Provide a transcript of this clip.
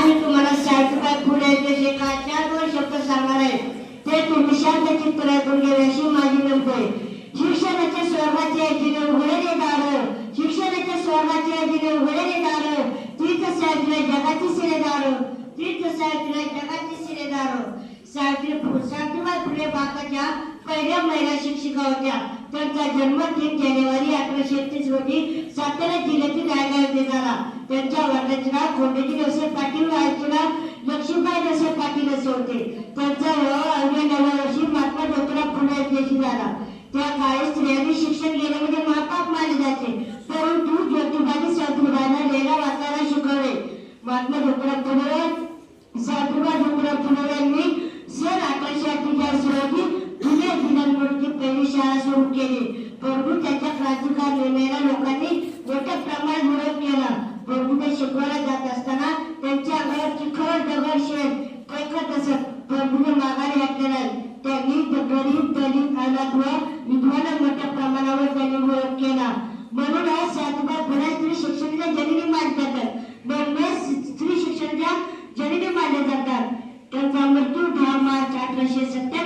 मी तुम्हाला सावित्रीबाई फुले यांचे चार दोन शब्द सांगणार आहे, ते तुम्ही शांत चित्त ऐकून घ्यावे अशी माझी विनंती आहे. शिक्षणाच्या स्वर्गाचे जिने उघडले दार, शिक्षणाच्या स्वर्गाचे जिने उघडले दार, तीच सावित्रीबाई जगाची शिलेदार, तीच सावित्रीबाई जगाची शिलेदार. सावित्रीबाई फुले भारताच्या पहिल्या महिला शिक्षिका होत्या. त्यांचा जन्म 3 जानेवारी 1831 रोजी सातारा जिल्ह्यातील नायगाव येथे झाला. त्यांच्या वडिलांचे नाव कोंडेजी नरसिंह पाटील व आईचे नाव लक्ष्मीबाई नरसिंह पाटील असे होते. त्यांचा विवाह 9व्या वर्षी महात्मा ज्योतिराव फुले यांच्याशी झाला. त्या काळी स्त्रियांनी शिक्षण घेणे म्हणजे महापाप मानले जाते, परंतु ज्योतिबाई सावित्रीबाईंना लिहायला वाचायला शिकवले. महात्मा ज्योतिराव फुले सावित्रीबाई फुले यांनी सन 1848 रोजी पुणे जिल्ह्यात पहिली शाळा सुरू केली. परंतु त्यांच्या क्रांतिकारी निर्णयाला लोकांनी मोठ्या प्रमाणात विरोध केला. परंतु ते शिकवायला जात असताना त्यांच्या अंगावर चिखल दगड शेण फेकत असत, परंतु ते माघारी हटले नाही. त्यांनी गरीब दलित अनाथ व विधवांना मोठ्या प्रमाणावर त्यांनी विरोध केला. म्हणून आज सावित्रीबाई फुले स्त्री शिक्षणाच्या जननी मानले जातात. म्हणून स्त्री शिक्षणाच्या जननी मानले जातात. त्यांचा मृत्यू 10 मार्च 1870